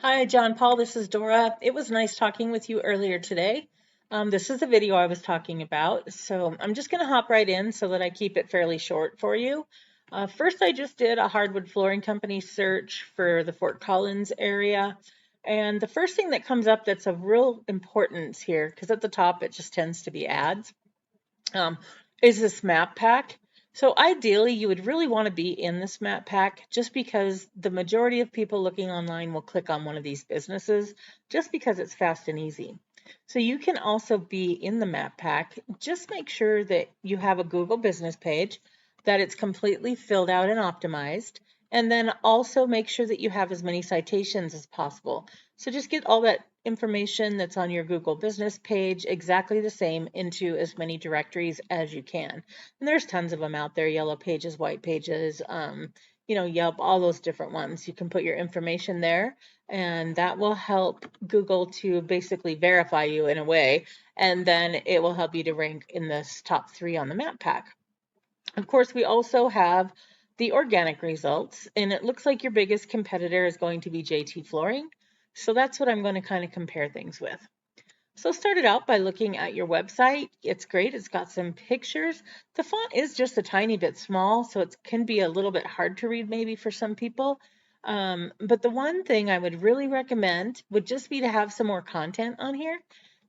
Hi, John Paul. This is Dora. It was nice talking with you earlier today. This is the video I was talking about. So I'm just going to hop right in so that I keep it fairly short for you. First, I just did a hardwood flooring company search for the Fort Collins area. And the first thing that comes up that's of real importance here, because at the top it just tends to be ads, um, is this map pack. So ideally, you would really want to be in this map pack just because the majority of people looking online will click on one of these businesses just because it's fast and easy. So you can also be in the map pack. Just make sure that you have a Google business page, that it's completely filled out and optimized, and then also make sure that you have as many citations as possible. So just get all that information that's on your Google business page exactly the same into as many directories as you can. And there's tons of them out there, yellow pages, white pages, Yelp, all those different ones. You can put your information there and that will help Google to basically verify you in a way. And then it will help you to rank in this top 3 on the map pack. Of course, we also have the organic results, and it looks like your biggest competitor is going to be JT Flooring. So that's what I'm going to kind of compare things with. So start it out by looking at your website. It's great. It's got some pictures. The font is just a tiny bit small, so it can be a little bit hard to read maybe for some people. But the one thing I would really recommend would just be to have some more content on here.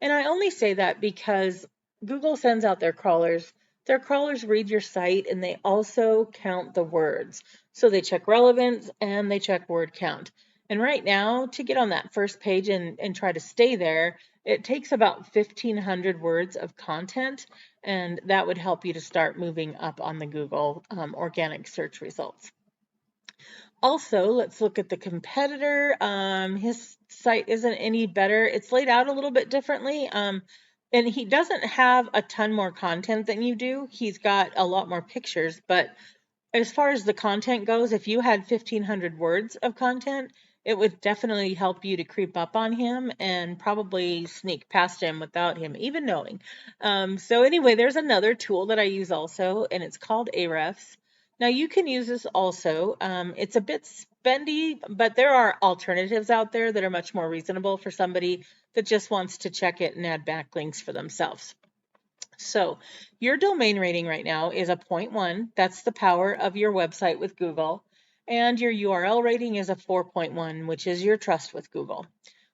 And I only say that because Google sends out their crawlers. Their crawlers read your site and they also count the words. So they check relevance and they check word count. And right now, to get on that first page and try to stay there, it takes about 1,500 words of content, and that would help you to start moving up on the Google organic search results. Also, let's look at the competitor. His site isn't any better. It's laid out a little bit differently. And he doesn't have a ton more content than you do. He's got a lot more pictures, but as far as the content goes, if you had 1,500 words of content, it would definitely help you to creep up on him and probably sneak past him without him even knowing. So anyway, there's another tool that I use also, and it's called Ahrefs. Now you can use this also. It's a bit spendy, but there are alternatives out there that are much more reasonable for somebody that just wants to check it and add backlinks for themselves. So your domain rating right now is a 0.1. That's the power of your website with Google. And your URL rating is a 4.1, which is your trust with Google.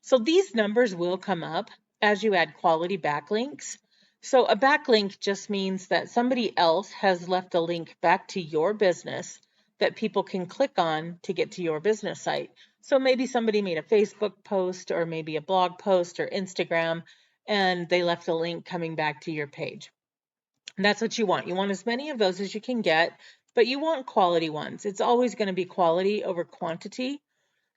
So these numbers will come up as you add quality backlinks. So a backlink just means that somebody else has left a link back to your business that people can click on to get to your business site. So maybe somebody made a Facebook post or maybe a blog post or Instagram, and they left a link coming back to your page. And that's what you want. You want as many of those as you can get, but you want quality ones. It's always going to be quality over quantity.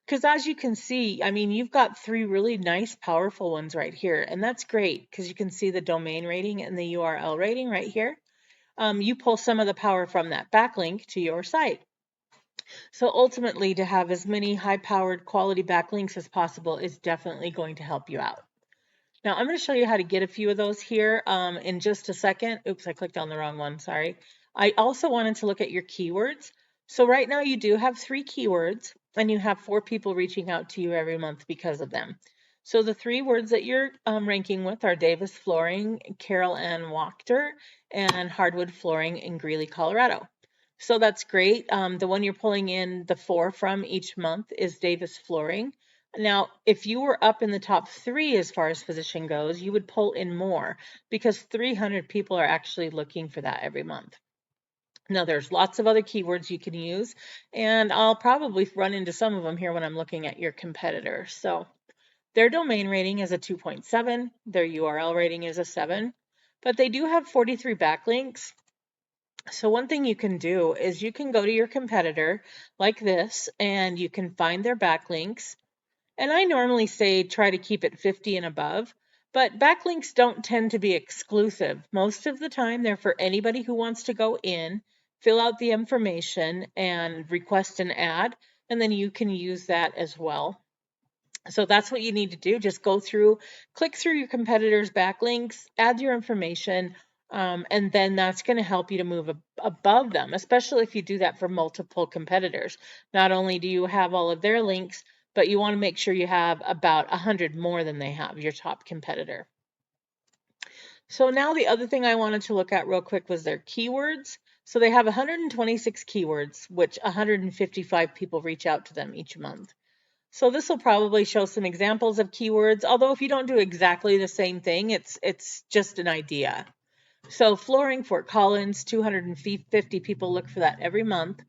Because as you can see, I mean, you've got 3 really nice, powerful ones right here. And that's great because you can see the domain rating and the URL rating right here. You pull some of the power from that backlink to your site. So ultimately, to have as many high-powered quality backlinks as possible is definitely going to help you out. Now I'm going to show you how to get a few of those here in just a second. Oops, I clicked on the wrong one, sorry. I also wanted to look at your keywords. So right now you do have 3 keywords and you have 4 people reaching out to you every month because of them. So the 3 words that you're ranking with are Davis Flooring, Carol Ann Wachter, and Hardwood Flooring in Greeley, Colorado. So that's great. The one you're pulling in the 4 from each month is Davis Flooring. Now, if you were up in the top 3 as far as position goes, you would pull in more because 300 people are actually looking for that every month. Now, there's lots of other keywords you can use, and I'll probably run into some of them here when I'm looking at your competitor. So their domain rating is a 2.7, their URL rating is a 7, but they do have 43 backlinks. So one thing you can do is you can go to your competitor like this, and you can find their backlinks. And I normally say try to keep it 50 and above, but backlinks don't tend to be exclusive. Most of the time, they're for anybody who wants to go in, fill out the information, and request an ad, and then you can use that as well. So that's what you need to do. Just go through, click through your competitors' backlinks, add your information, and then that's going to help you to move above them, especially if you do that for multiple competitors. Not only do you have all of their links, but you want to make sure you have about 100 more than they have, your top competitor. So now the other thing I wanted to look at real quick was their keywords. So they have 126 keywords, which 155 people reach out to them each month. So this will probably show some examples of keywords, although if you don't do exactly the same thing, it's just an idea. So flooring, Fort Collins, 250 people look for that every month.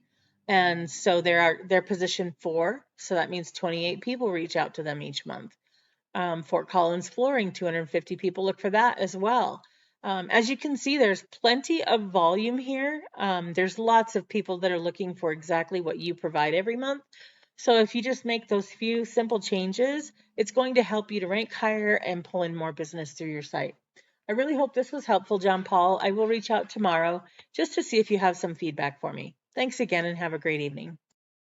And so they're position 4, so that means 28 people reach out to them each month. Fort Collins flooring, 250 people look for that as well. As you can see, there's plenty of volume here. There's lots of people that are looking for exactly what you provide every month. So if you just make those few simple changes, it's going to help you to rank higher and pull in more business through your site. I really hope this was helpful, John Paul. I will reach out tomorrow just to see if you have some feedback for me. Thanks again and have a great evening.